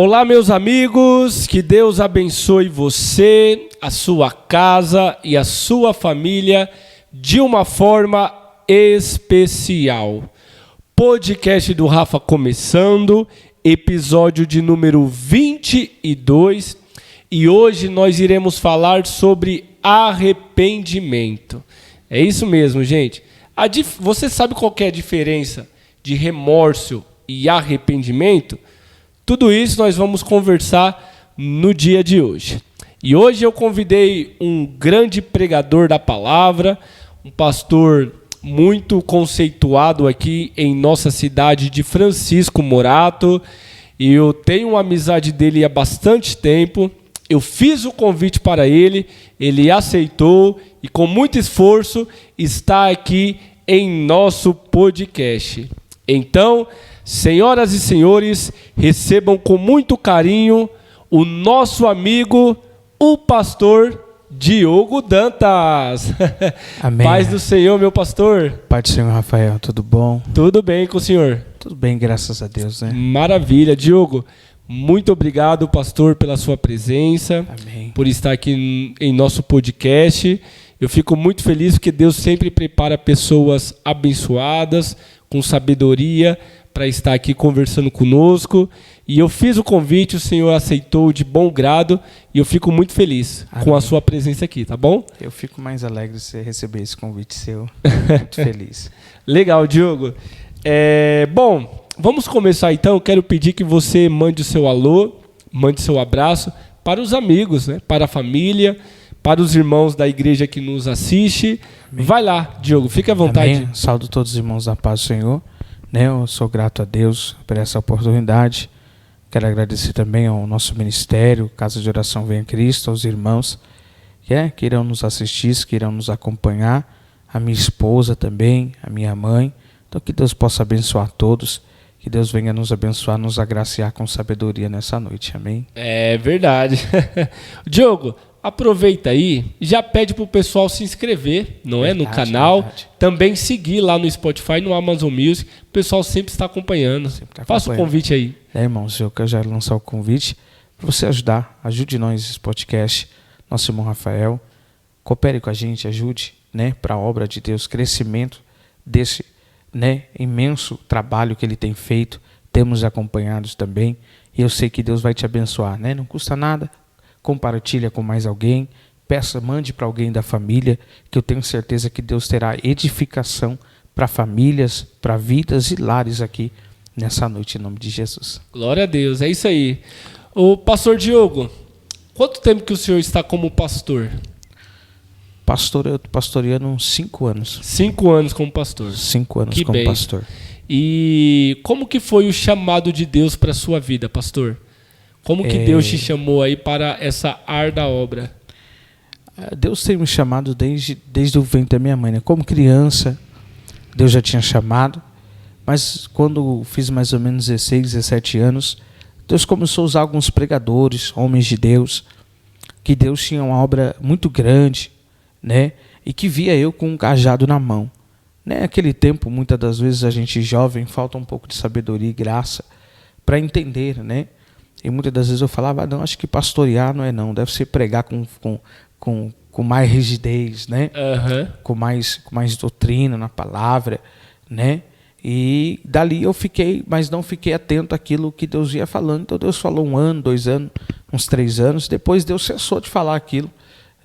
Olá, meus amigos, que Deus abençoe você, a sua casa e a sua família de uma forma especial. Podcast do Rafa começando, episódio de número 22, e hoje nós iremos falar sobre arrependimento. É isso mesmo, gente. Você sabe qual que é a diferença de remorso e arrependimento? Tudo isso nós vamos conversar no dia de hoje. E hoje eu convidei um grande pregador da palavra, um pastor muito conceituado aqui em nossa cidade de Francisco Morato. E eu tenho uma amizade dele há bastante tempo. Eu fiz o convite para ele, ele aceitou e com muito esforço está aqui em nosso podcast. Então, senhoras e senhores, recebam com muito carinho o nosso amigo, o pastor Diogo Dantas. Amém. Paz do Senhor, meu pastor. Paz do Senhor, Rafael, tudo bom? Tudo bem com o senhor? Tudo bem, graças a Deus, né? Maravilha. Diogo, muito obrigado, pastor, pela sua presença. Amém. Por estar aqui em nosso podcast. Eu fico muito feliz porque Deus sempre prepara pessoas abençoadas, com sabedoria, para estar aqui conversando conosco. E eu fiz o convite, o Senhor aceitou de bom grado e eu fico muito feliz com a sua presença aqui, tá bom? Eu fico mais alegre de você receber esse convite seu. Muito feliz. Legal, Diogo. Bom, vamos começar então. Eu quero pedir que você mande o seu alô, mande seu abraço para os amigos, né? Para a família, para os irmãos da igreja que nos assiste. Amém. Vai lá, Diogo, fique à vontade. Amém. Saúdo todos os irmãos da paz do Senhor. Eu sou grato a Deus por essa oportunidade. Quero agradecer também ao nosso ministério, Casa de Oração Venha Cristo, aos irmãos que irão nos assistir, que irão nos acompanhar, a minha esposa também, a minha mãe. Então que Deus possa abençoar todos, que Deus venha nos abençoar, nos agraciar com sabedoria nessa noite. Amém? É verdade. Diogo, aproveita aí e já pede pro pessoal se inscrever, não é? No canal. Verdade. Também seguir lá no Spotify, no Amazon Music. O pessoal sempre está acompanhando. Faça o convite aí. Irmãos, eu quero já lançar o convite para você ajudar. Ajude nós esse podcast. Nosso irmão Rafael. Coopere com a gente, ajude, né, para a obra de Deus, crescimento desse, né, imenso trabalho que ele tem feito. Temos acompanhados também. E eu sei que Deus vai te abençoar, né? Não custa nada. Compartilha com mais alguém, mande para alguém da família, que eu tenho certeza que Deus terá edificação para famílias, para vidas e lares aqui nessa noite, em nome de Jesus. Glória a Deus, é isso aí. O pastor Diogo, quanto tempo que o senhor está como pastor? Pastor, eu estou pastoreando uns 5 anos. 5 anos como pastor. 5 anos como pastor. E como que foi o chamado de Deus para a sua vida, pastor? Como que Deus te chamou aí para essa ardua obra? Deus tem me chamado desde o ventre da minha mãe, né? Como criança, Deus já tinha chamado, mas quando fiz mais ou menos 16, 17 anos, Deus começou a usar alguns pregadores, homens de Deus, que Deus tinha uma obra muito grande, né? E que via eu com um cajado na mão. Naquele tempo, muitas das vezes a gente jovem, falta um pouco de sabedoria e graça para entender, né? E muitas das vezes eu falava, não, acho que pastorear não, deve ser pregar com mais rigidez, né? Uhum. Com mais doutrina na palavra, né? E dali eu fiquei, mas não fiquei atento àquilo que Deus ia falando. Então Deus falou 1 ano, 2 anos, uns 3 anos, depois Deus cessou de falar aquilo,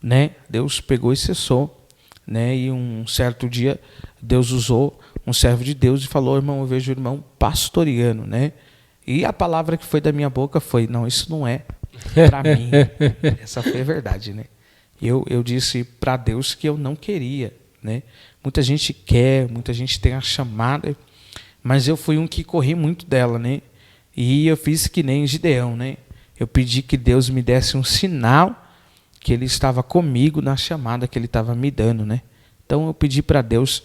né? Deus pegou e cessou, né? E um certo dia Deus usou um servo de Deus e falou, irmão, eu vejo o irmão pastoreando, né? E a palavra que foi da minha boca foi, não, isso não é para mim. Essa foi a verdade, né? Eu disse para Deus que eu não queria, né? Muita gente quer, muita gente tem a chamada, mas eu fui um que corri muito dela, né? E eu fiz que nem Gideão, né? Eu pedi que Deus me desse um sinal que Ele estava comigo na chamada que Ele estava me dando, né? Então eu pedi para Deus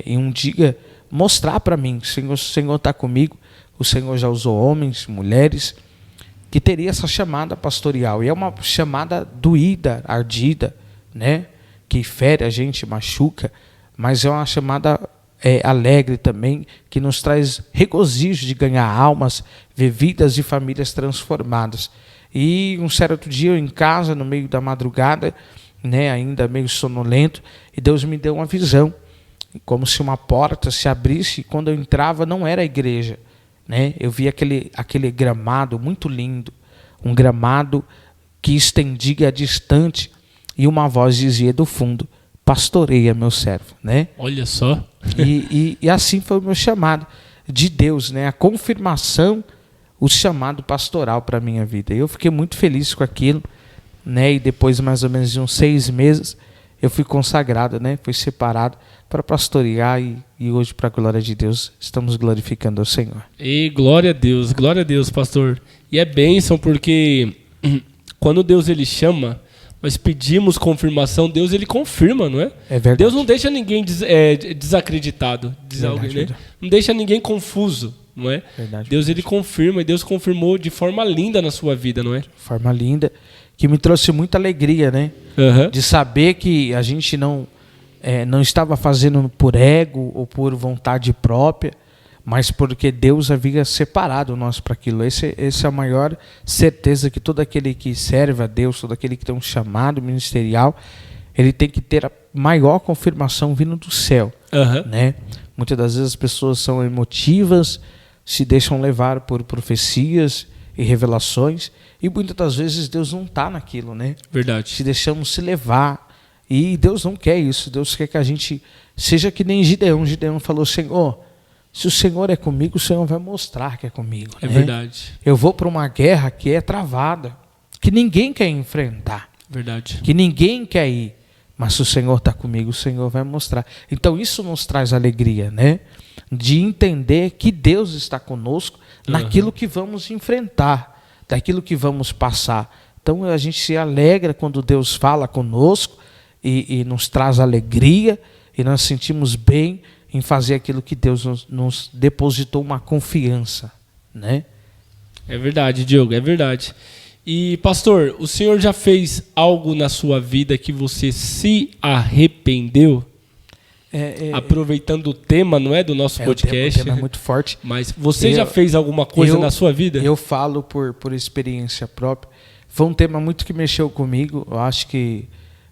em um dia mostrar para mim, o Senhor está comigo. O Senhor já usou homens, mulheres, que teria essa chamada pastoral. E é uma chamada doída, ardida, né? Que fere a gente, machuca, mas é uma chamada alegre também, que nos traz regozijo de ganhar almas, ver vidas e famílias transformadas. E um certo dia eu em casa, no meio da madrugada, né, ainda meio sonolento, e Deus me deu uma visão, como se uma porta se abrisse, e quando eu entrava não era a igreja, né? Eu vi aquele gramado muito lindo, um gramado que estendia distante, e uma voz dizia do fundo: pastoreia meu servo, né? Olha só. E assim foi o meu chamado de Deus, né? A confirmação, o chamado pastoral para a minha vida. Eu fiquei muito feliz com aquilo, né? E depois mais ou menos de uns 6 meses eu fui consagrado, né? Fui separado para pastorear e hoje, para a glória de Deus, estamos glorificando ao Senhor. E glória a Deus, pastor. E é bênção porque quando Deus ele chama, nós pedimos confirmação, Deus ele confirma, não é? É verdade. Deus não deixa ninguém desacreditado, diz Verdade, alguém, né? Não deixa ninguém confuso, não é? Verdade, Deus ele confirma, e Deus confirmou de forma linda na sua vida, não é? Forma linda, que me trouxe muita alegria, né? Uhum. De saber que a gente não estava fazendo por ego ou por vontade própria, mas porque Deus havia separado nós para aquilo. Essa é a maior certeza, que todo aquele que serve a Deus, todo aquele que tem um chamado ministerial, ele tem que ter a maior confirmação vindo do céu. Uhum. Né? Muitas das vezes as pessoas são emotivas, se deixam levar por profecias e revelações, e muitas das vezes Deus não está naquilo, né? Verdade. Se deixamos se levar, e Deus não quer isso. Deus quer que a gente seja que nem Gideão. Gideão falou: Senhor, se o Senhor é comigo, o Senhor vai mostrar que é comigo. É né? verdade. Eu vou para uma guerra que é travada, que ninguém quer enfrentar, Verdade. que ninguém quer ir, mas se o Senhor está comigo, o Senhor vai mostrar. Então isso nos traz alegria, né? De entender que Deus está conosco naquilo que vamos enfrentar, daquilo que vamos passar. Então a gente se alegra quando Deus fala conosco e nos traz alegria, e nós sentimos bem em fazer aquilo que Deus nos depositou uma confiança, né? É verdade, Diogo, é verdade. E, pastor, o senhor já fez algo na sua vida que você se arrependeu? Aproveitando o tema, não é, do nosso podcast. O tema é muito forte. Mas você já fez alguma coisa na sua vida? Eu falo por experiência própria. Foi um tema muito que mexeu comigo. Eu acho que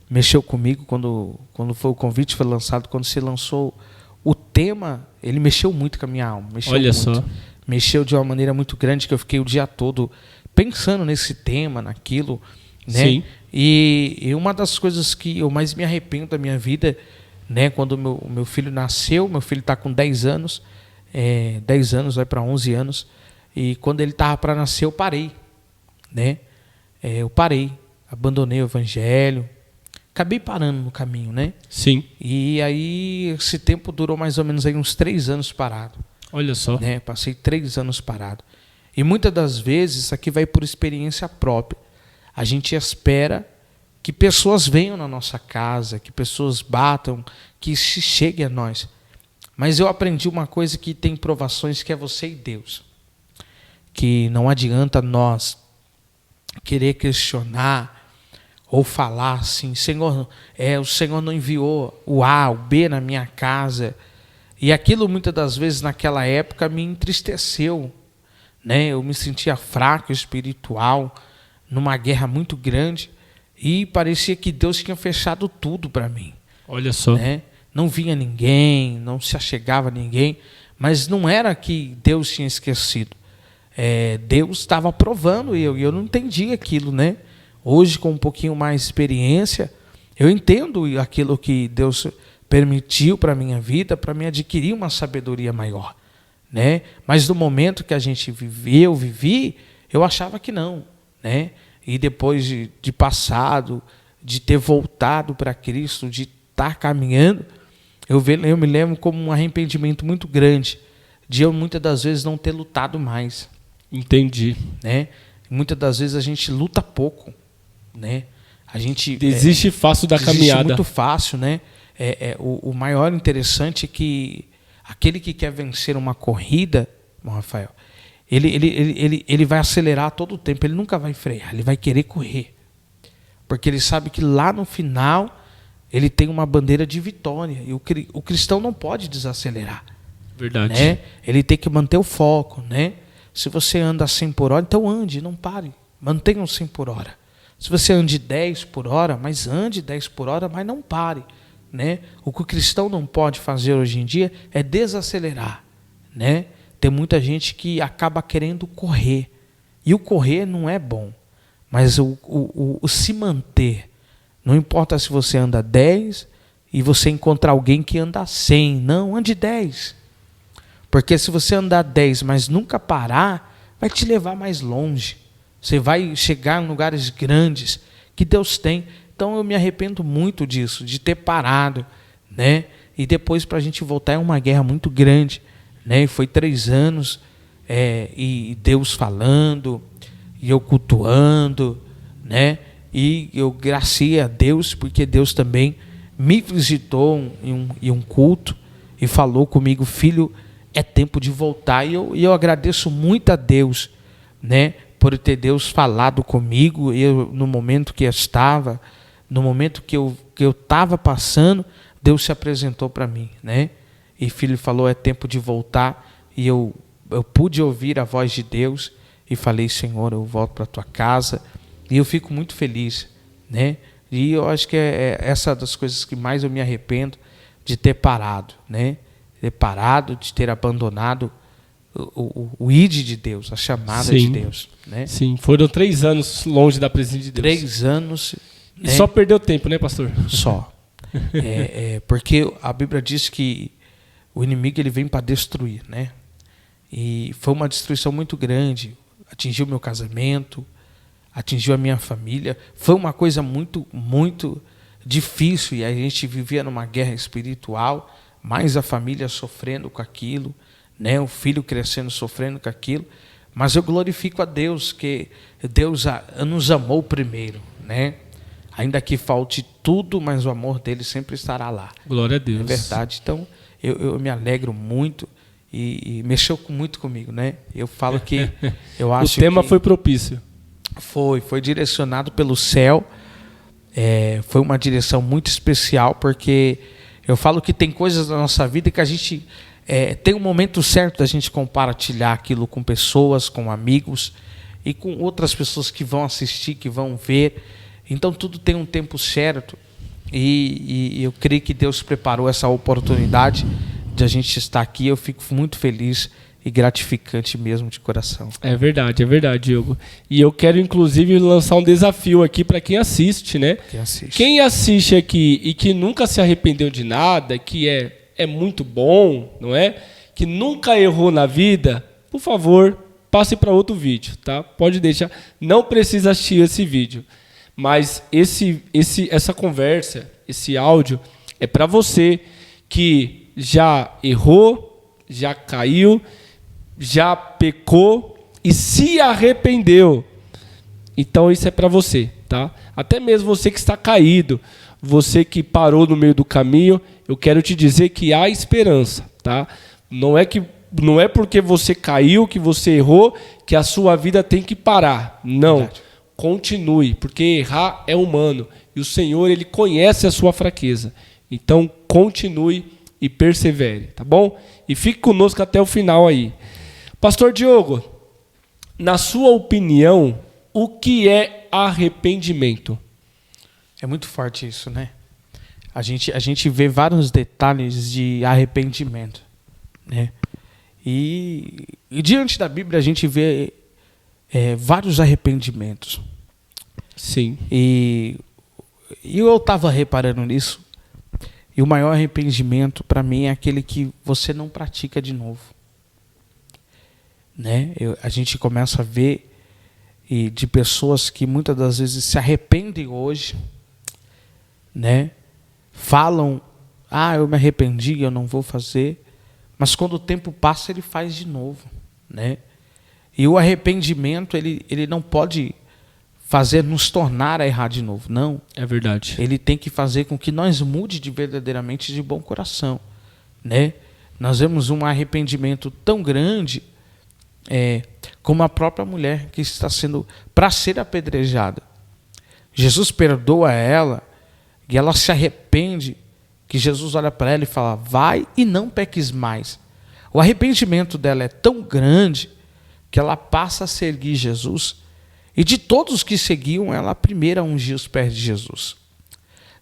mexeu comigo quando foi o convite, foi lançado, quando se lançou o tema, ele mexeu muito com a minha alma. Olha só. Mexeu de uma maneira muito grande, que eu fiquei o dia todo pensando nesse tema, naquilo, né? Sim. E uma das coisas que eu mais me arrependo da minha vida, né, quando o meu filho nasceu, meu filho está com 10 anos, 10 anos, vai para 11 anos, e quando ele estava para nascer, eu parei, né? Eu parei, abandonei o evangelho, acabei parando no caminho, né? Sim. E aí esse tempo durou mais ou menos aí uns 3 anos parado. Olha só. Né? Passei 3 anos parado. E muitas das vezes, isso aqui vai por experiência própria. A gente espera que pessoas venham na nossa casa, que pessoas batam, que se chegue a nós. Mas eu aprendi uma coisa que tem provações, que é você e Deus. Que não adianta nós querer questionar ou falar assim: Senhor, o Senhor não enviou o A, o B na minha casa. E aquilo muitas das vezes naquela época me entristeceu, né? Eu me sentia fraco espiritual, numa guerra muito grande, e parecia que Deus tinha fechado tudo para mim. Olha só. Né? Não vinha ninguém, não se achegava ninguém, mas não era que Deus tinha esquecido. Deus estava provando e eu não entendia aquilo, né? Hoje, com um pouquinho mais de experiência, eu entendo aquilo que Deus permitiu para a minha vida, para me adquirir uma sabedoria maior, né? Mas no momento que a gente vivi, eu achava que não, né? E depois de passado, de ter voltado para Cristo, de estar caminhando, eu me lembro como um arrependimento muito grande, de eu muitas das vezes não ter lutado mais. Entendi. Né? Muitas das vezes a gente luta pouco, né? A gente desiste fácil da caminhada. Muito fácil, né? O maior interessante é que aquele que quer vencer uma corrida, Rafael, ele vai acelerar todo o tempo, ele nunca vai frear, ele vai querer correr. Porque ele sabe que lá no final ele tem uma bandeira de vitória. E o cristão não pode desacelerar. Verdade. Né? Ele tem que manter o foco. Né? Se você anda a 100 por hora, então ande, não pare. Mantenha o 100 por hora. Se você ande 10 por hora, mas ande 10 por hora, mas não pare. Né? O que o cristão não pode fazer hoje em dia é desacelerar. Né? Tem muita gente que acaba querendo correr. E o correr não é bom. Mas o se manter. Não importa se você anda 10 e você encontrar alguém que anda 100. Não, ande 10. Porque se você andar 10, mas nunca parar, vai te levar mais longe. Você vai chegar em lugares grandes que Deus tem. Então eu me arrependo muito disso, de ter parado. Né? E depois para a gente voltar é uma guerra muito grande. Né? Foi 3 anos e Deus falando, e eu cultuando, né? E eu graciei a Deus, porque Deus também me visitou em um culto e falou comigo: filho, é tempo de voltar. E eu agradeço muito a Deus, né, por ter Deus falado comigo. Eu, no momento que eu estava, no momento que eu estava passando, Deus se apresentou para mim, né? E filho falou: é tempo de voltar. E eu pude ouvir a voz de Deus e falei: Senhor, eu volto para a tua casa. E eu fico muito feliz, né? E eu acho que é essa das coisas que mais eu me arrependo, de ter parado, né? Ter parado, de ter abandonado o ID de Deus, a chamada Sim. de Deus, né? Sim, foram 3 anos longe da presença de Deus. 3 anos. E só perdeu tempo, né, pastor? Só. Porque a Bíblia diz que o inimigo ele vem para destruir, né? E foi uma destruição muito grande. Atingiu meu casamento, atingiu a minha família. Foi uma coisa muito, muito difícil. E a gente vivia numa guerra espiritual, mais a família sofrendo com aquilo, né? O filho crescendo, sofrendo com aquilo. Mas eu glorifico a Deus, que Deus nos amou primeiro, né? Ainda que falte tudo, mas o amor dele sempre estará lá. Glória a Deus. É verdade. Então, eu me alegro muito. E mexeu muito comigo, né? Eu falo que eu acho o tema que foi propício. Foi direcionado pelo céu. Foi uma direção muito especial, porque eu falo que tem coisas da nossa vida que a gente tem um momento certo da gente compartilhar aquilo com pessoas, com amigos e com outras pessoas que vão assistir, que vão ver. Então tudo tem um tempo certo e eu creio que Deus preparou essa oportunidade de a gente estar aqui. Eu fico muito feliz e gratificante mesmo de coração. É verdade, Diogo. E eu quero inclusive lançar um desafio aqui para quem assiste, né? Quem assiste aqui e que nunca se arrependeu de nada, que é muito bom, não é? Que nunca errou na vida, por favor, passe para outro vídeo, tá? Pode deixar, não precisa assistir esse vídeo. Mas essa conversa, esse áudio é para você que já errou, já caiu, já pecou e se arrependeu. Então isso é para você, tá? Até mesmo você que está caído, você que parou no meio do caminho, eu quero te dizer que há esperança, tá? Não é porque você caiu, que você errou, que a sua vida tem que parar. Não. Verdade. Continue, porque errar é humano e o Senhor, ele conhece a sua fraqueza. Então continue e persevere, tá bom? E fique conosco até o final aí. Pastor Diogo, na sua opinião, o que é arrependimento? É muito forte isso, né? A gente vê vários detalhes de arrependimento, né? E diante da Bíblia a gente vê vários arrependimentos. Sim. E eu estava reparando nisso. E o maior arrependimento para mim é aquele que você não pratica de novo, né? A gente começa a ver de pessoas que muitas das vezes se arrependem hoje, né? Falam: eu me arrependi, eu não vou fazer. Mas quando o tempo passa, ele faz de novo, né? E o arrependimento, ele não pode fazer nos tornar a errar de novo, não. É verdade. Ele tem que fazer com que nós mude verdadeiramente de bom coração, né? Nós vemos um arrependimento tão grande, como a própria mulher que está sendo para ser apedrejada. Jesus perdoa ela e ela se arrepende, que Jesus olha para ela e fala: vai e não peques mais. O arrependimento dela é tão grande que ela passa a seguir Jesus. E de todos que seguiam, ela a primeira a ungir os pés de Jesus.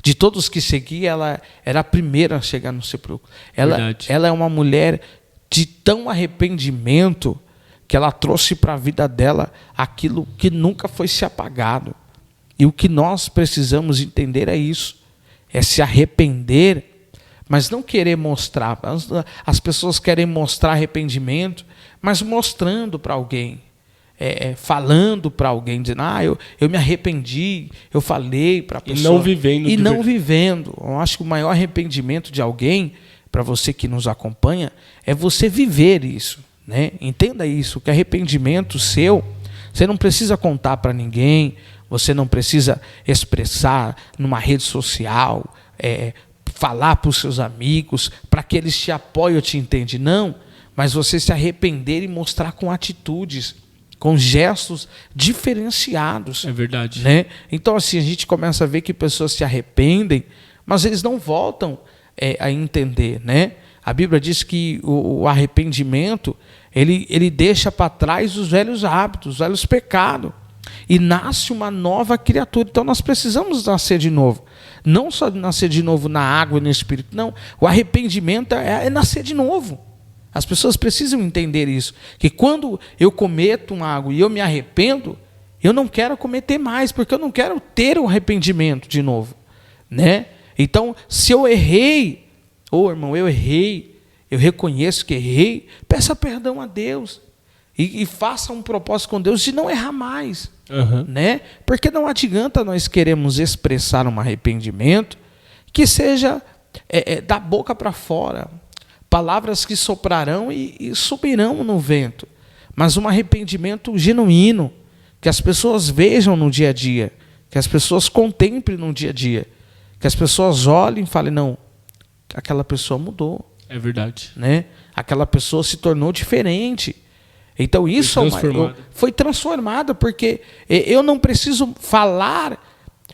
De todos que seguiam, ela era a primeira a chegar no sepulcro. Ela é uma mulher de tão arrependimento que ela trouxe para a vida dela aquilo que nunca foi se apagado. E o que nós precisamos entender é isso. É se arrepender, mas não querer mostrar. As pessoas querem mostrar arrependimento, mas mostrando para alguém. Falando para alguém, dizendo: eu me arrependi, eu falei para a pessoa. E não vivendo. Eu acho que o maior arrependimento de alguém, para você que nos acompanha, é você viver isso. Né? Entenda isso, que arrependimento seu, você não precisa contar para ninguém, você não precisa expressar numa rede social, falar para os seus amigos, para que eles te apoiem ou te entendam. Não, mas você se arrepender e mostrar com atitudes, com gestos diferenciados. É verdade. Né? Então, assim, a gente começa a ver que pessoas se arrependem, mas eles não voltam a entender. Né? A Bíblia diz que o arrependimento, ele deixa para trás os velhos hábitos, os velhos pecados, e nasce uma nova criatura. Então, nós precisamos nascer de novo. Não só nascer de novo na água e no Espírito, não. O arrependimento é nascer de novo. As pessoas precisam entender isso, que quando eu cometo um algo e eu me arrependo, eu não quero cometer mais, porque eu não quero ter o arrependimento de novo. Né? Então, se eu errei, irmão, eu errei, eu reconheço que errei, peça perdão a Deus e faça um propósito com Deus de não errar mais. Né? Porque não adianta nós queremos expressar um arrependimento que seja da boca para fora, palavras que soprarão e subirão no vento, mas um arrependimento genuíno, que as pessoas vejam no dia a dia, que as pessoas contemplem no dia a dia, que as pessoas olhem e falem: não, aquela pessoa mudou. É verdade. Né? Aquela pessoa se tornou diferente. Então isso foi transformado, porque eu não preciso falar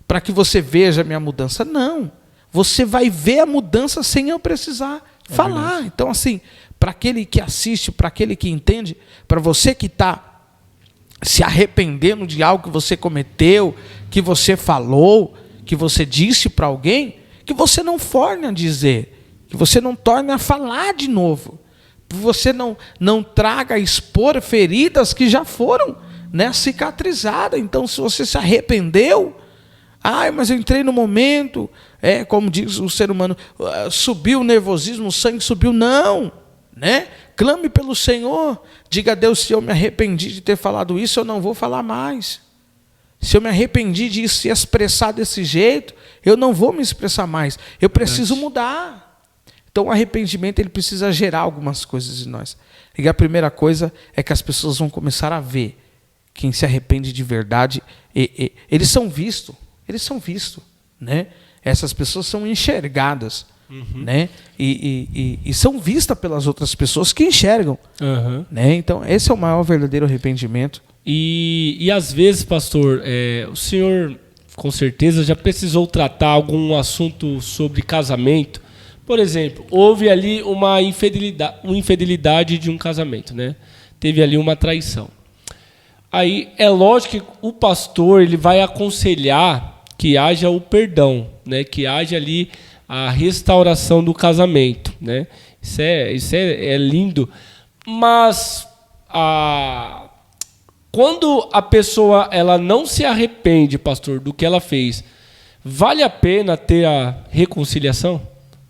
para que você veja a minha mudança. Não, você vai ver a mudança sem eu precisar falar. Verdade. Então, assim, para aquele que assiste, para aquele que entende, para você que está se arrependendo de algo que você cometeu, que você falou, que você disse para alguém, que você não forne a dizer, que você não torne a falar de novo, que você não traga a expor feridas que já foram, né, cicatrizadas. Então, se você se arrependeu, mas eu entrei no momento, como diz o ser humano, subiu o nervosismo, o sangue subiu. Não, né? Clame pelo Senhor, diga a Deus: se eu me arrependi de ter falado isso, eu não vou falar mais. Se eu me arrependi de se expressar desse jeito, eu não vou me expressar mais. Eu preciso mudar. Então, o arrependimento, ele precisa gerar algumas coisas em nós. E a primeira coisa é que as pessoas vão começar a ver quem se arrepende de verdade. Eles são vistos. Eles são vistos, né? Essas pessoas são enxergadas, né? E são vistas pelas outras pessoas que enxergam, né? Então, esse é o maior verdadeiro arrependimento. E às vezes, pastor, o senhor com certeza já precisou tratar algum assunto sobre casamento. Por exemplo, houve ali uma infidelidade de um casamento, né? Teve ali uma traição. Aí é lógico que o pastor, ele vai aconselhar que haja o perdão, né? Que haja ali a restauração do casamento, né? Isso é lindo. Mas quando a pessoa ela não se arrepende, pastor, do que ela fez, vale a pena ter a reconciliação?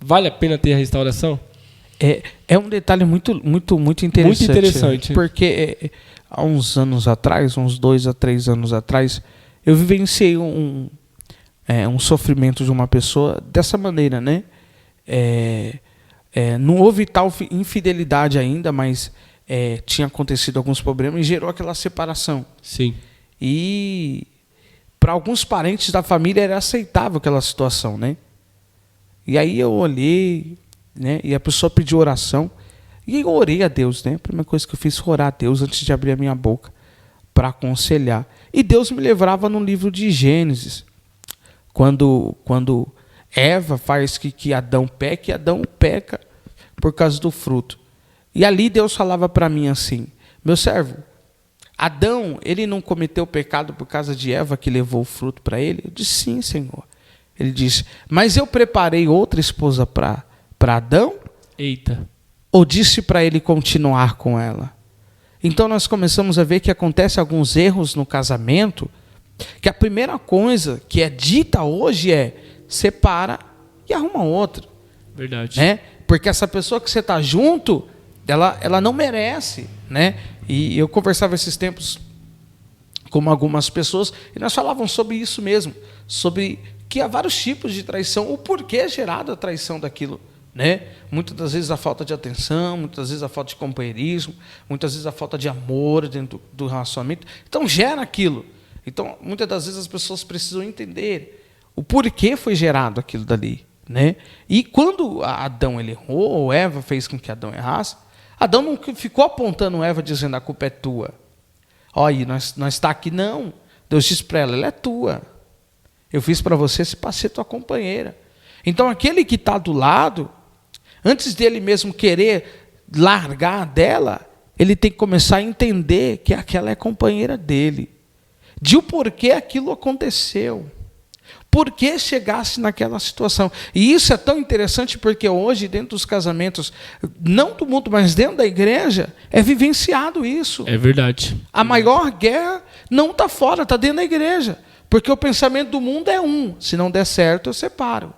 Vale a pena ter a restauração? É um detalhe muito interessante. Muito interessante. Porque há uns anos atrás, uns 2 a 3 anos atrás, eu vivenciei um sofrimento de uma pessoa dessa maneira, né? Não houve tal infidelidade ainda, mas tinha acontecido alguns problemas e gerou aquela separação. Sim. E para alguns parentes da família era aceitável aquela situação, né? E aí eu olhei, né? E a pessoa pediu oração. E eu orei a Deus, né? A primeira coisa que eu fiz foi orar a Deus antes de abrir a minha boca para aconselhar. E Deus me levava no livro de Gênesis. Quando Eva faz que Adão peque, e Adão peca por causa do fruto. E ali Deus falava para mim assim: meu servo, Adão, ele não cometeu pecado por causa de Eva que levou o fruto para ele? Eu disse: sim, Senhor. Ele disse: mas eu preparei outra esposa para Adão? Eita. Ou disse para ele continuar com ela? Então nós começamos a ver que acontecem alguns erros no casamento, que a primeira coisa que é dita hoje é: separa e arruma outra. Verdade. Né? Porque essa pessoa que você está junto, ela não merece. Né? E eu conversava esses tempos com algumas pessoas, e nós falávamos sobre isso mesmo, sobre que há vários tipos de traição, o porquê é gerada a traição daquilo. Né? Muitas das vezes a falta de atenção, muitas vezes a falta de companheirismo, muitas vezes a falta de amor dentro do relacionamento. Então gera aquilo. Então muitas das vezes as pessoas precisam entender o porquê foi gerado aquilo dali. Né? E quando Adão ele errou, ou Eva fez com que Adão errasse, Adão não ficou apontando Eva dizendo: a culpa é tua. Olha, nós está aqui, não. Deus disse para ela: ela é tua. Eu fiz para você para ser tua companheira. Então aquele que está do lado, antes dele mesmo querer largar dela, ele tem que começar a entender que aquela é companheira dele. De o porquê aquilo aconteceu. Por que chegasse naquela situação. E isso é tão interessante porque hoje, dentro dos casamentos, não do mundo, mas dentro da igreja, é vivenciado isso. É verdade. A maior guerra não está fora, está dentro da igreja. Porque o pensamento do mundo é um: se não der certo, eu separo.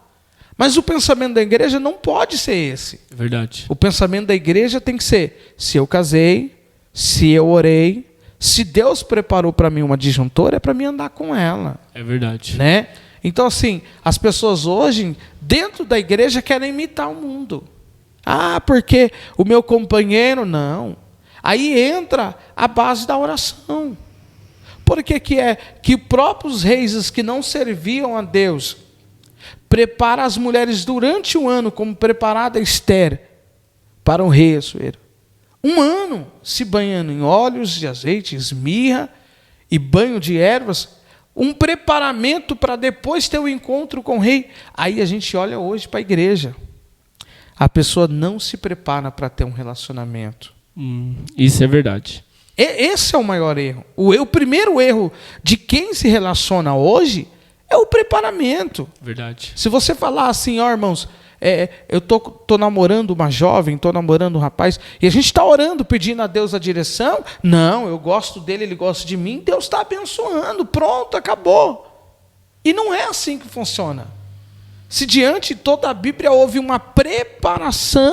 Mas o pensamento da igreja não pode ser esse. É verdade. O pensamento da igreja tem que ser: se eu casei, se eu orei, se Deus preparou para mim uma disjuntora, é para mim andar com ela. É verdade. Né? Então, assim, as pessoas hoje, dentro da igreja, querem imitar o mundo. Ah, porque o meu companheiro, não. Aí entra a base da oração. Por que é que próprios reis que não serviam a Deus prepara as mulheres durante um ano, como preparada Esther, para o rei Assuero? Um ano se banhando em óleos de azeite, esmirra e banho de ervas, um preparamento para depois ter o encontro com o rei. Aí a gente olha hoje para a igreja. A pessoa não se prepara para ter um relacionamento. Isso é verdade. Esse é o maior erro. O primeiro erro de quem se relaciona hoje é o preparamento. Verdade. Se você falar assim: ó, irmãos, eu tô namorando uma jovem, estou namorando um rapaz, e a gente está orando, pedindo a Deus a direção. Não, eu gosto dele, ele gosta de mim, Deus está abençoando, pronto, acabou. E não é assim que funciona. Se diante de toda a Bíblia houve uma preparação.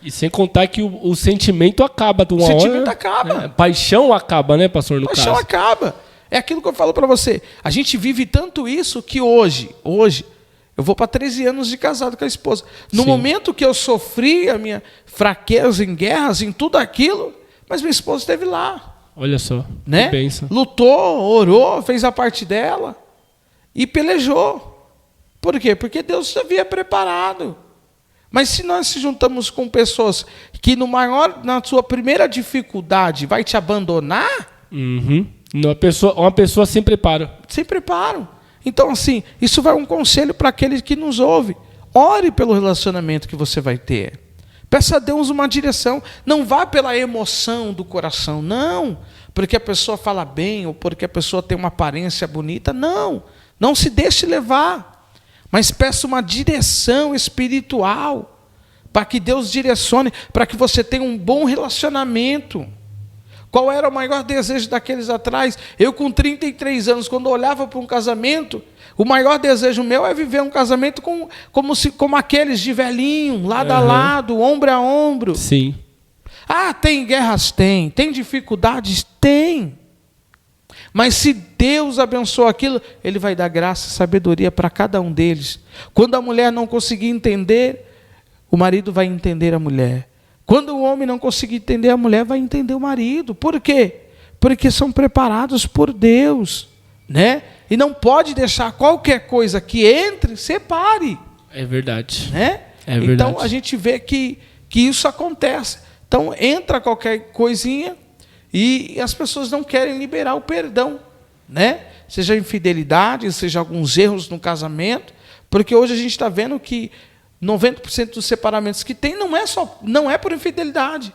E sem contar que o sentimento acaba de uma hora. O sentimento acaba. Né? Paixão acaba, né, pastor, no Paixão caso? acaba. É aquilo que eu falo para você. A gente vive tanto isso que hoje, eu vou para 13 anos de casado com a esposa. No Sim. momento que eu sofri a minha fraqueza em guerras, em tudo aquilo, mas minha esposa esteve lá. Olha só, né? que bênção. Lutou, orou, fez a parte dela e pelejou. Por quê? Porque Deus já havia preparado. Mas se nós se juntamos com pessoas que na sua primeira dificuldade vai te abandonar... Uma pessoa sem preparo. Sem preparo. Então, assim, isso vai um conselho para aqueles que nos ouvem. Ore pelo relacionamento que você vai ter. Peça a Deus uma direção. Não vá pela emoção do coração, não. Porque a pessoa fala bem ou porque a pessoa tem uma aparência bonita. Não. Não se deixe levar. Mas peça uma direção espiritual para que Deus direcione, para que você tenha um bom relacionamento. Qual era o maior desejo daqueles atrás? Eu com 33 anos, quando olhava para um casamento, o maior desejo meu é viver um casamento como aqueles de velhinho, lado a lado, ombro a ombro. Sim. Ah, tem guerras? Tem. Tem dificuldades? Tem. Mas se Deus abençoa aquilo, Ele vai dar graça e sabedoria para cada um deles. Quando a mulher não conseguir entender, o marido vai entender a mulher. Quando o homem não conseguir entender a mulher, vai entender o marido. Por quê? Porque são preparados por Deus, né? E não pode deixar qualquer coisa que entre, separe. É verdade. Né? É verdade. Então a gente vê que isso acontece. Então entra qualquer coisinha e as pessoas não querem liberar o perdão, né? Seja infidelidade, seja alguns erros no casamento. Porque hoje a gente está vendo que 90% dos separamentos que tem não é por infidelidade.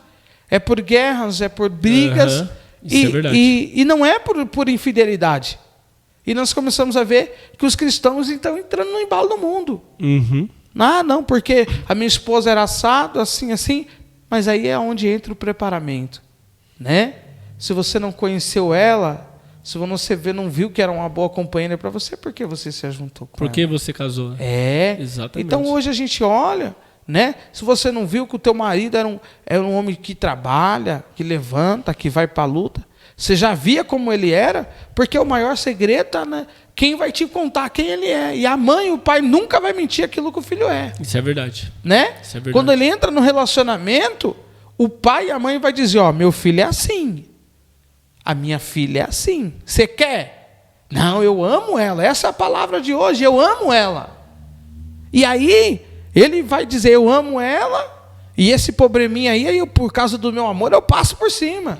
É por guerras, é por brigas. Isso é verdade. E não é por infidelidade. E nós começamos a ver que os cristãos estão entrando no embalo do mundo. Ah, não, porque a minha esposa era assado, assim, assim. Mas aí é onde entra o preparamento, né? Se você não conheceu ela, se você não viu que era uma boa companheira para você, por que você se juntou com ela? Por que você casou? Exatamente. Então hoje a gente olha, né? Se você não viu que o teu marido era um homem que trabalha, que levanta, que vai para a luta, você já via como ele era, porque o maior segredo está, né? Quem vai te contar quem ele é. E a mãe e o pai nunca vai mentir aquilo que o filho é. Isso é verdade. Né? Isso é verdade. Quando ele entra no relacionamento, o pai e a mãe vai dizer, ó, meu filho é assim. A minha filha é assim. Você quer? Não, eu amo ela. Essa é a palavra de hoje, eu amo ela. E aí, ele vai dizer, eu amo ela, e esse probleminha aí, por causa do meu amor, eu passo por cima.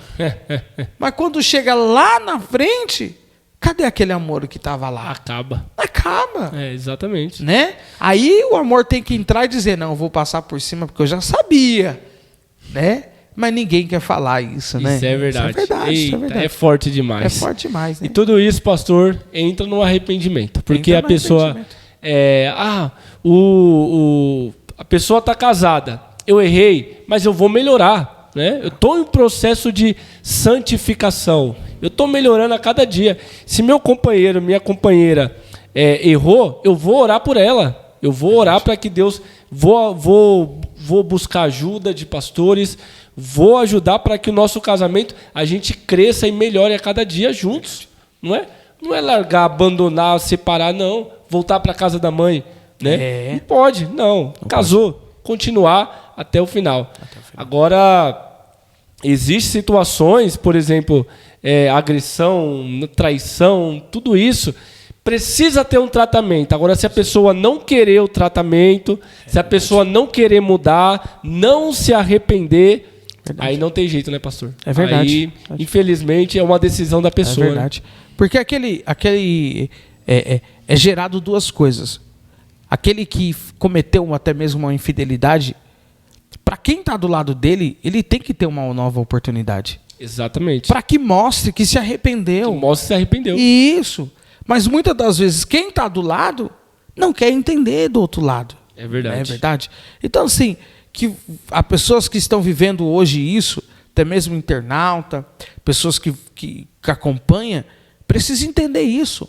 Mas quando chega lá na frente, cadê aquele amor que estava lá? Acaba. Exatamente. Né? Aí o amor tem que entrar e dizer, não, eu vou passar por cima porque eu já sabia. Né? Mas ninguém quer falar isso, né? Isso é verdade. Isso é verdade, Eita, isso é verdade. É forte demais. É forte demais, né? E tudo isso, pastor, entra no arrependimento. Porque a pessoa... a pessoa está casada. Eu errei, mas eu vou melhorar. Né? Eu estou em processo de santificação. Eu estou melhorando a cada dia. Se meu companheiro, minha companheira errou, eu vou orar por ela. Eu vou orar para que Deus... Vou buscar ajuda de pastores. Vou ajudar para que o nosso casamento, a gente cresça e melhore a cada dia juntos. Não é? Não é largar, abandonar, separar, não. Voltar para a casa da mãe. Né? Não pode, não. Casou. Continuar até o final. Agora, existem situações, por exemplo, agressão, traição, tudo isso precisa ter um tratamento. Agora, se a pessoa não querer o tratamento, se a pessoa não querer mudar, não se arrepender, aí não tem jeito, né, pastor? É verdade. Aí, infelizmente, é uma decisão da pessoa. É verdade. Né? Porque é gerado duas coisas. Aquele que cometeu até mesmo uma infidelidade, para quem está do lado dele, ele tem que ter uma nova oportunidade. Exatamente. Para que mostre que se arrependeu. Que mostre que se arrependeu. Isso. Mas muitas das vezes, quem está do lado não quer entender do outro lado. É verdade. É verdade. Então, assim, que há pessoas que estão vivendo hoje isso, até mesmo internauta, pessoas que acompanham, precisam entender isso.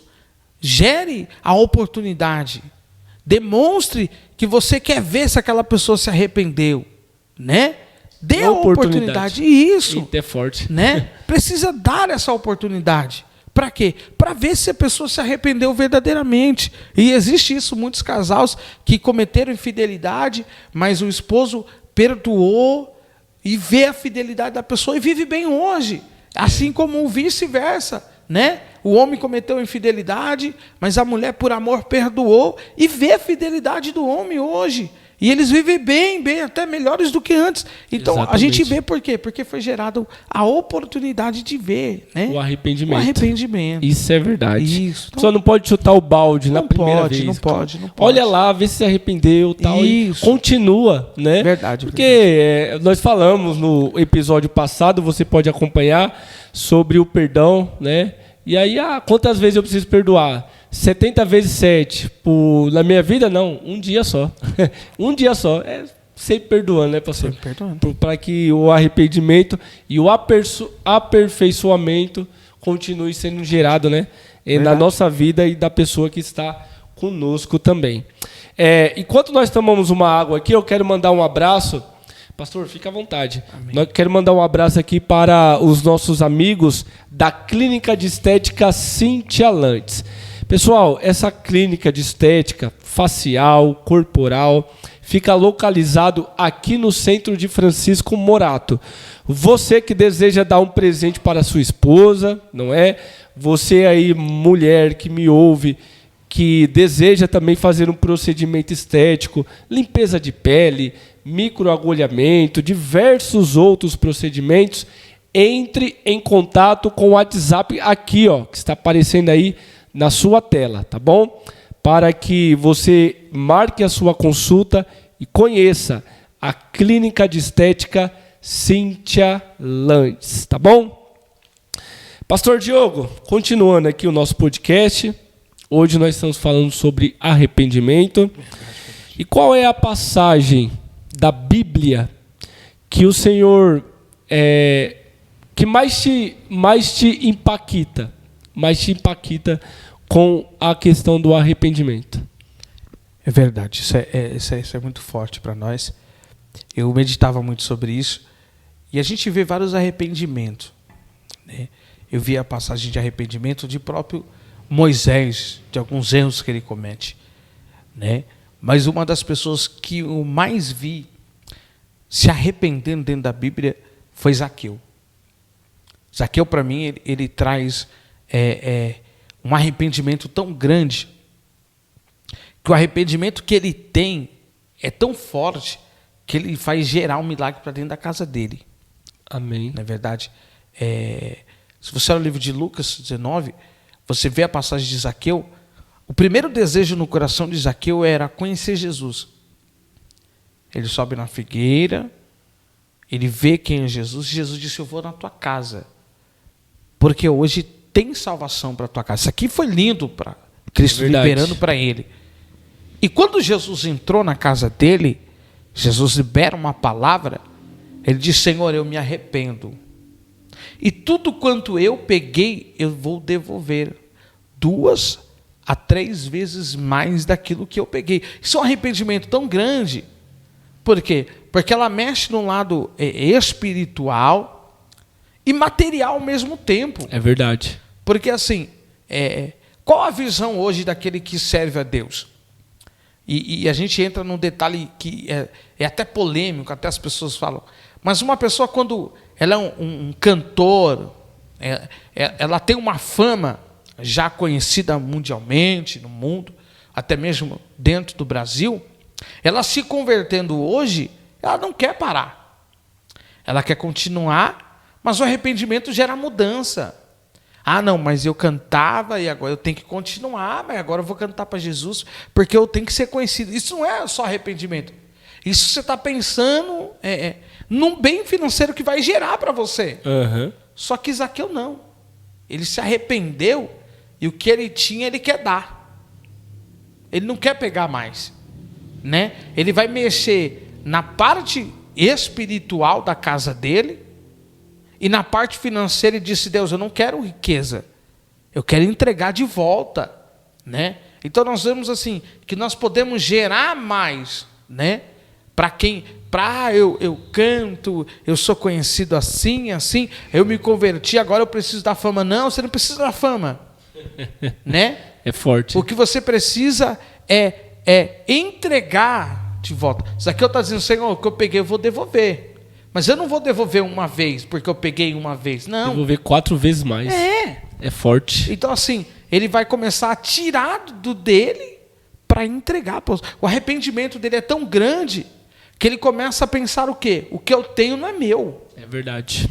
Gere a oportunidade. Demonstre que você quer ver se aquela pessoa se arrependeu, né? Dê a oportunidade. Isso. Eita, é forte. Né? Precisa dar essa oportunidade. Para quê? Para ver se a pessoa se arrependeu verdadeiramente. E existe isso, muitos casais que cometeram infidelidade, mas o esposo perdoou e vê a fidelidade da pessoa e vive bem hoje. Assim como o vice-versa. Né? O homem cometeu infidelidade, mas a mulher por amor perdoou e vê a fidelidade do homem hoje. E eles vivem bem, até melhores do que antes. Então, exatamente. A gente vê por quê? Porque foi gerada a oportunidade de ver, né? O arrependimento. O arrependimento. Isso é verdade. Isso. Então, só não pode chutar o balde na primeira vez. Não pode. Olha lá, vê se arrependeu tal, e continua, né? Verdade. Porque nós falamos no episódio passado, você pode acompanhar, sobre o perdão, né? E aí, quantas vezes eu preciso perdoar? 70 vezes 7. Na minha vida, não. Um dia só. Um dia só. Sempre perdoando, né, pastor? Sempre perdoando. Para que o arrependimento e o aperfeiçoamento continue sendo gerado, né? Na nossa vida e da pessoa que está conosco também. Enquanto nós tomamos uma água aqui, eu quero mandar um abraço. Pastor, fica à vontade. Nós quero mandar um abraço aqui para os nossos amigos da Clínica de Estética Cintia Lantes. Pessoal, essa clínica de estética facial, corporal, fica localizado aqui no centro de Francisco Morato. Você que deseja dar um presente para sua esposa, não é? Você aí, mulher que me ouve, que deseja também fazer um procedimento estético, limpeza de pele, microagulhamento, diversos outros procedimentos, entre em contato com o WhatsApp aqui, ó, que está aparecendo aí na sua tela, tá bom? para que você marque a sua consulta e conheça a Clínica de Estética Cíntia Landes, tá bom? Pastor Diogo, continuando aqui o nosso podcast, hoje nós estamos falando sobre arrependimento. E qual é a passagem da Bíblia que o Senhor que mais te impacta com a questão do arrependimento? É verdade, isso é muito forte para nós. Eu meditava muito sobre isso e a gente vê vários arrependimentos, né? Eu vi a passagem de arrependimento de próprio Moisés, de alguns erros que ele comete, né? Mas uma das pessoas que eu mais vi se arrependendo dentro da Bíblia foi Zaqueu. Zaqueu, para mim, ele traz um arrependimento tão grande, que o arrependimento que ele tem é tão forte que ele faz gerar um milagre para dentro da casa dele. Amém. Não é verdade? Se você olha o livro de Lucas 19, você vê a passagem de Zaqueu. O primeiro desejo no coração de Zaqueu era conhecer Jesus. Ele sobe na figueira, ele vê quem é Jesus, e Jesus disse: eu vou na tua casa, porque hoje tem salvação para a tua casa. Isso aqui foi lindo, para Cristo liberando para ele. E quando Jesus entrou na casa dele, Jesus libera uma palavra, ele diz: Senhor, eu me arrependo. E tudo quanto eu peguei, eu vou devolver 2 a 3 vezes mais daquilo que eu peguei. Isso é um arrependimento tão grande. Por quê? Porque ela mexe no lado espiritual e material ao mesmo tempo. É verdade. Porque assim, qual a visão hoje daquele que serve a Deus? E a gente entra num detalhe que é até polêmico, até as pessoas falam. Mas uma pessoa, quando ela é um cantor, ela tem uma fama já conhecida mundialmente, no mundo, até mesmo dentro do Brasil, ela se convertendo hoje, ela não quer parar. Ela quer continuar, mas o arrependimento gera mudança. Ah, não, mas eu cantava e agora eu tenho que continuar, mas agora eu vou cantar para Jesus, porque eu tenho que ser conhecido. Isso não é só arrependimento. Isso você está pensando num bem financeiro que vai gerar para você. Uhum. Só que Zaqueu não. Ele se arrependeu e o que ele tinha, ele quer dar. Ele não quer pegar mais, né? Ele vai mexer na parte espiritual da casa dele e na parte financeira ele disse: Deus, eu não quero riqueza, eu quero entregar de volta, né? Então nós vemos assim que nós podemos gerar mais, né? Eu canto, eu sou conhecido assim, eu me converti, agora eu preciso da fama. Não, você não precisa da fama, né? É forte. O que você precisa é entregar de volta. Zaqueu está dizendo: Senhor, o que eu peguei eu vou devolver. Mas eu não vou devolver uma vez, porque eu peguei uma vez. Não. Devolver 4 vezes mais. É forte. Então assim, ele vai começar a tirar do dele para entregar. O arrependimento dele é tão grande que ele começa a pensar o quê? O que eu tenho não é meu. É verdade.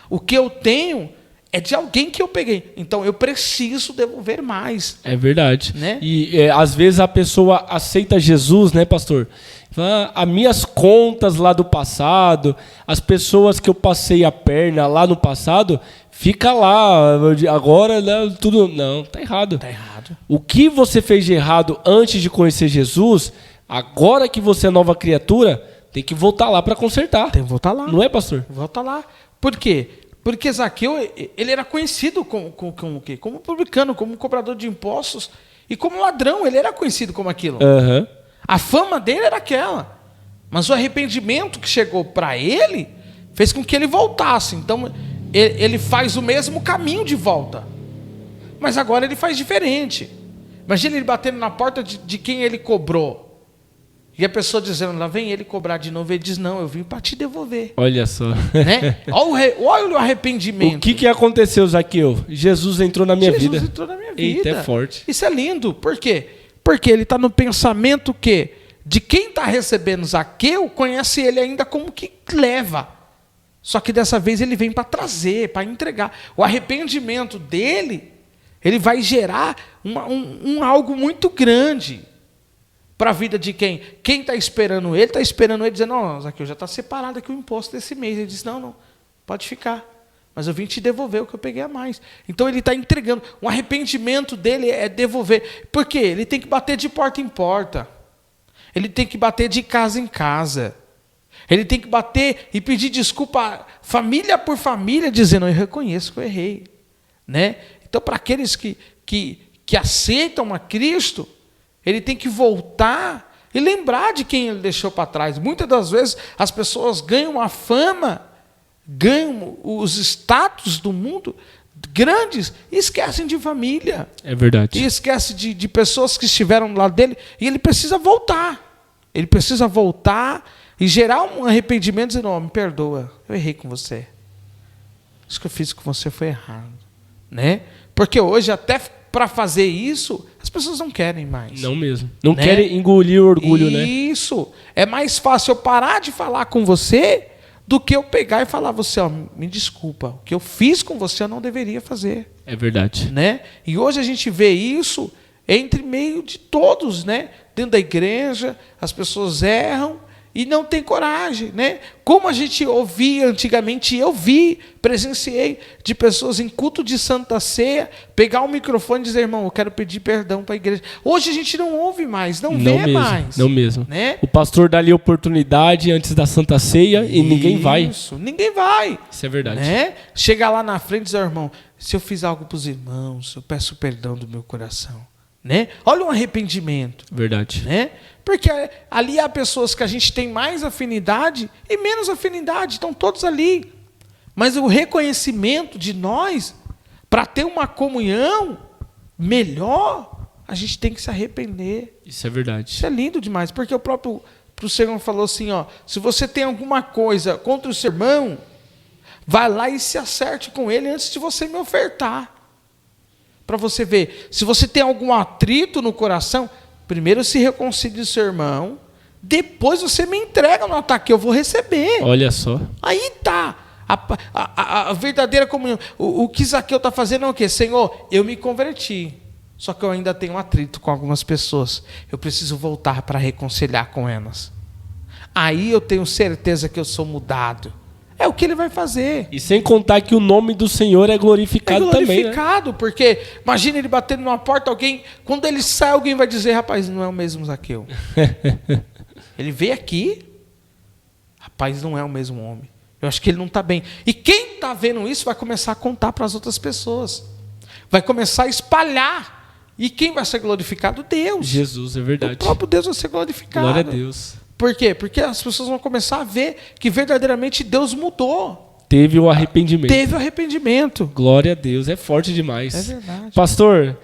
O que eu tenho é de alguém que eu peguei. Então eu preciso devolver mais. É verdade. Né? E às vezes a pessoa aceita Jesus, né, pastor? Fala: as minhas contas lá do passado, as pessoas que eu passei a perna lá no passado, fica lá. Agora, né, tudo. Não, tá errado. Tá errado. O que você fez de errado antes de conhecer Jesus, agora que você é nova criatura, tem que voltar lá para consertar. Tem que voltar lá. Não é, pastor? Volta lá. Por quê? Porque Zaqueu, ele era conhecido como publicano, como cobrador de impostos e como ladrão. Ele era conhecido como aquilo. Uhum. A fama dele era aquela. Mas o arrependimento que chegou para ele fez com que ele voltasse. Então, ele faz o mesmo caminho de volta. Mas agora ele faz diferente. Imagina ele batendo na porta de quem ele cobrou. E a pessoa dizendo: lá vem ele cobrar de novo. Ele diz: não, eu vim para te devolver. Olha só. Né? Olha o arrependimento. O que aconteceu, Zaqueu? Jesus entrou na minha vida. Jesus entrou na minha vida. Eita, é forte. Isso é lindo. Por quê? Porque ele está no pensamento que de quem está recebendo Zaqueu conhece ele ainda como que leva. Só que dessa vez ele vem para trazer, para entregar. O arrependimento dele ele vai gerar algo muito grande para a vida de quem? Quem está esperando ele, está esperando ele dizendo, não, Zaqueu, já está separado aqui o imposto desse mês. Ele diz, não, pode ficar. Mas eu vim te devolver o que eu peguei a mais. Então ele está entregando. O arrependimento dele é devolver. Por quê? Ele tem que bater de porta em porta. Ele tem que bater de casa em casa. Ele tem que bater e pedir desculpa família por família, dizendo, eu reconheço que eu errei. Né? Então, para aqueles que aceitam a Cristo, ele tem que voltar e lembrar de quem ele deixou para trás. Muitas das vezes as pessoas ganham a fama, ganham os status do mundo grandes e esquecem de família. É verdade. E esquecem de pessoas que estiveram do lado dele. E ele precisa voltar. Ele precisa voltar e gerar um arrependimento, dizendo, me perdoa, eu errei com você. Isso que eu fiz com você foi errado. Né? Porque hoje, até para fazer isso, as pessoas não querem mais. Não mesmo. Não né? querem engolir o orgulho, né? Isso. É mais fácil eu parar de falar com você do que eu pegar e falar, você, me desculpa, o que eu fiz com você eu não deveria fazer. É verdade. Né? E hoje a gente vê isso entre meio de todos, né? Dentro da igreja, as pessoas erram e não tem coragem, né? Como a gente ouvia antigamente, eu presenciei de pessoas em culto de Santa Ceia, pegar o microfone e dizer, irmão, eu quero pedir perdão para a igreja. Hoje a gente não ouve mais, não vê mesmo, mais. Não mesmo. Né? O pastor dá ali a oportunidade antes da Santa Ceia e ninguém vai. Isso, ninguém vai. Isso é verdade. Né? Chega lá na frente e diz, irmão, se eu fiz algo para os irmãos, eu peço perdão do meu coração. Né? Olha o arrependimento. Verdade. Né? Porque ali há pessoas que a gente tem mais afinidade e menos afinidade, estão todos ali. Mas o reconhecimento de nós, para ter uma comunhão melhor, a gente tem que se arrepender. Isso é verdade. Isso é lindo demais, porque o próprio Senhor falou assim, se você tem alguma coisa contra o seu irmão, vai lá e se acerte com ele antes de você me ofertar. Para você ver, se você tem algum atrito no coração, primeiro se reconcilie com o seu irmão, depois você me entrega no ataque, eu vou receber. Olha só. Aí está a verdadeira comunhão. O que Zaqueu está fazendo é o quê? Senhor, eu me converti, só que eu ainda tenho um atrito com algumas pessoas. Eu preciso voltar para reconciliar com elas. Aí eu tenho certeza que eu sou mudado. É o que ele vai fazer. E sem contar que o nome do Senhor é glorificado também, né? É glorificado, porque imagina ele batendo numa porta, quando ele sai, alguém vai dizer, rapaz, não é o mesmo Zaqueu. Ele veio aqui, rapaz, não é o mesmo homem. Eu acho que ele não está bem. E quem está vendo isso vai começar a contar para as outras pessoas. Vai começar a espalhar. E quem vai ser glorificado? Deus. Jesus, é verdade. O próprio Deus vai ser glorificado. Glória a Deus. Por quê? Porque as pessoas vão começar a ver que verdadeiramente Deus mudou. Teve o arrependimento. Teve o arrependimento. Glória a Deus, é forte demais. É verdade. Pastor,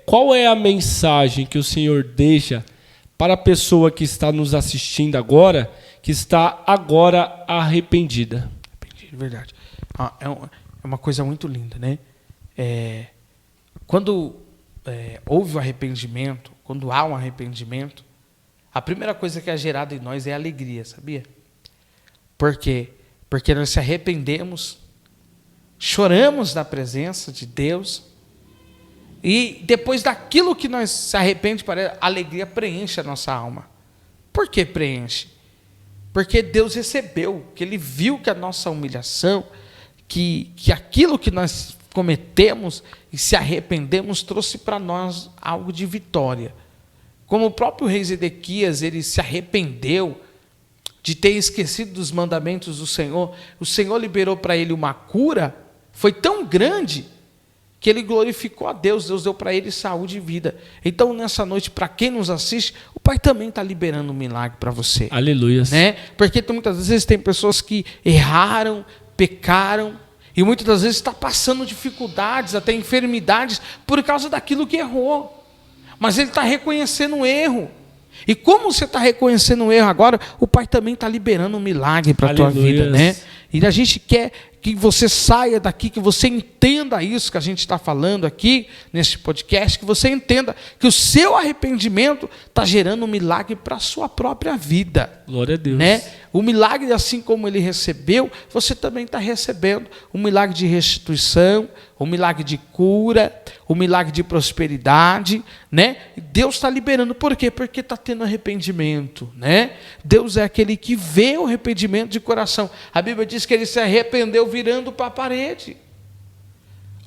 qual é a mensagem que o Senhor deixa para a pessoa que está nos assistindo agora, que está agora arrependida? Verdade. É uma coisa muito linda, né? Quando houve o arrependimento, quando há um arrependimento, a primeira coisa que é gerada em nós é alegria, sabia? Por quê? Porque nós se arrependemos, choramos na presença de Deus, e depois daquilo que nós se arrepende, a alegria preenche a nossa alma. Por que preenche? Porque Deus recebeu, que Ele viu que a nossa humilhação, que aquilo que nós cometemos e se arrependemos, trouxe para nós algo de vitória. Como o próprio rei Zedequias, ele se arrependeu de ter esquecido dos mandamentos do Senhor, o Senhor liberou para ele uma cura, foi tão grande, que ele glorificou a Deus, Deus deu para ele saúde e vida. Então, nessa noite, para quem nos assiste, o Pai também está liberando um milagre para você. Aleluia. Né? Porque muitas vezes tem pessoas que erraram, pecaram, e muitas das vezes está passando dificuldades, até enfermidades, por causa daquilo que errou. Mas ele está reconhecendo o erro. E como você está reconhecendo o erro agora, o Pai também está liberando um milagre para a tua vida, né? E a gente quer que você saia daqui, que você entenda isso que a gente está falando aqui, nesse podcast, que você entenda que o seu arrependimento está gerando um milagre para a sua própria vida. Glória a Deus. Né? O milagre, assim como ele recebeu, você também está recebendo. Um milagre de restituição, um milagre de cura, um milagre de prosperidade, né? Deus está liberando. Por quê? Porque está tendo arrependimento, né? Deus é aquele que vê o arrependimento de coração. A Bíblia diz que ele se arrependeu virando para a parede.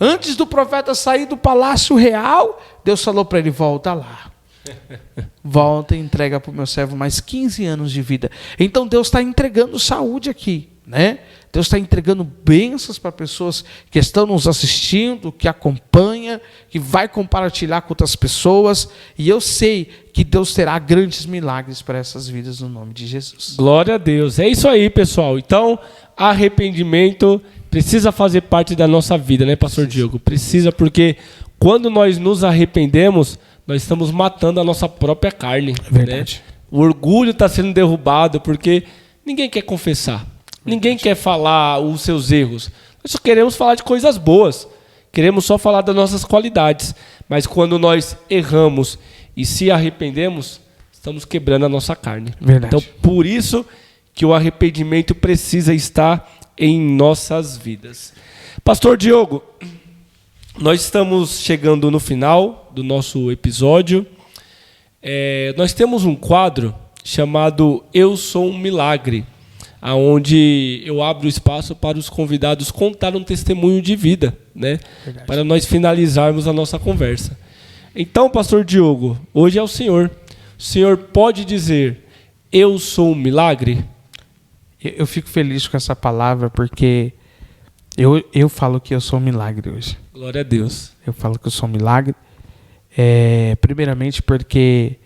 Antes do profeta sair do palácio real, Deus falou para ele: volta lá. Volta e entrega para o meu servo mais 15 anos de vida. Então Deus está entregando saúde aqui, né? Deus está entregando bênçãos para pessoas que estão nos assistindo, que acompanham, que vai compartilhar com outras pessoas. E eu sei que Deus terá grandes milagres para essas vidas no nome de Jesus. Glória a Deus. É isso aí, pessoal. Então, arrependimento precisa fazer parte da nossa vida, né, pastor Diogo? Precisa, porque quando nós nos arrependemos, nós estamos matando a nossa própria carne. Verdade. Né? O orgulho está sendo derrubado, porque ninguém quer confessar. Ninguém quer falar os seus erros. Nós só queremos falar de coisas boas. Queremos só falar das nossas qualidades. Mas quando nós erramos e se arrependemos, estamos quebrando a nossa carne. Verdade. Então, por isso que o arrependimento precisa estar em nossas vidas. Pastor Diogo, nós estamos chegando no final do nosso episódio. Nós temos um quadro chamado Eu Sou um Milagre, onde eu abro espaço para os convidados contar um testemunho de vida, né? Para nós finalizarmos a nossa conversa. Então, pastor Diogo, hoje é o senhor. O senhor pode dizer: eu sou um milagre? Eu fico feliz com essa palavra, porque eu falo que eu sou um milagre hoje. Glória a Deus. Eu falo que eu sou um milagre. Primeiramente porque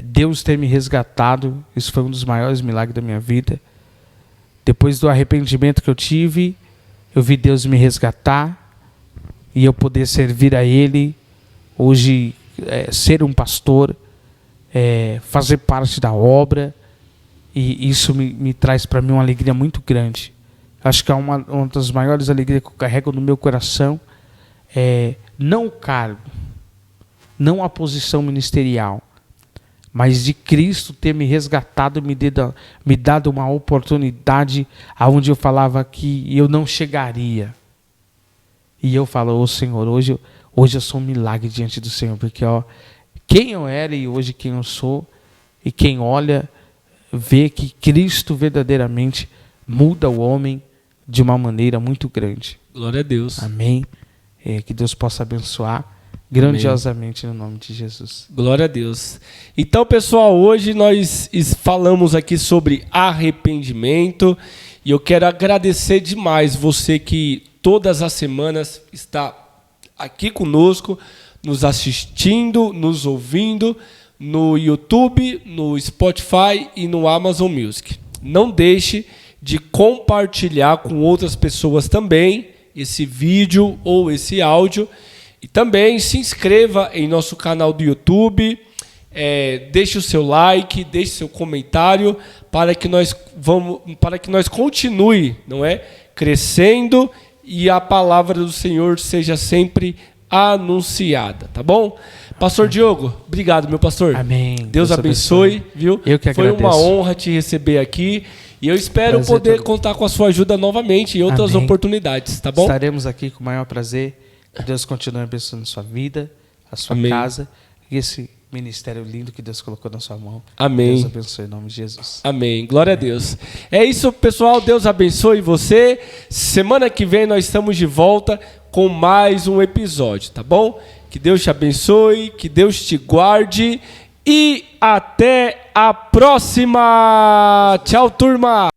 Deus ter me resgatado, isso foi um dos maiores milagres da minha vida. Depois do arrependimento que eu tive, eu vi Deus me resgatar e eu poder servir a Ele. Hoje, ser um pastor, fazer parte da obra, e isso me traz para mim uma alegria muito grande. Acho que é uma das maiores alegrias que eu carrego no meu coração, não o cargo, não a posição ministerial, mas de Cristo ter me resgatado e me dado uma oportunidade onde eu falava que eu não chegaria. E eu falo: ô Senhor, hoje eu sou um milagre diante do Senhor, porque quem eu era e hoje quem eu sou, e quem olha, vê que Cristo verdadeiramente muda o homem de uma maneira muito grande. Glória a Deus. Amém. Que Deus possa abençoar grandiosamente. Amém. No nome de Jesus. Glória a Deus. Então, pessoal, hoje nós falamos aqui sobre arrependimento, e eu quero agradecer demais você que todas as semanas está aqui conosco, nos assistindo, nos ouvindo no YouTube, no Spotify e no Amazon Music. Não deixe de compartilhar com outras pessoas também esse vídeo ou esse áudio. E também se inscreva em nosso canal do YouTube, deixe o seu like, deixe seu comentário para que nós continue, não é, crescendo e a palavra do Senhor seja sempre anunciada, tá bom? Pastor Diogo, obrigado, meu pastor. Amém. Deus abençoe, viu? Eu que agradeço. Foi uma honra te receber aqui. E eu espero poder contar com a sua ajuda novamente em outras oportunidades, tá bom? Estaremos aqui com o maior prazer. Que Deus continue abençoando a sua vida, a sua casa e esse ministério lindo que Deus colocou na sua mão. Amém. Deus abençoe em nome de Jesus. Amém. Glória a Deus. É isso, pessoal. Deus abençoe você. Semana que vem nós estamos de volta com mais um episódio, tá bom? Que Deus te abençoe, que Deus te guarde e até a próxima. Tchau, turma.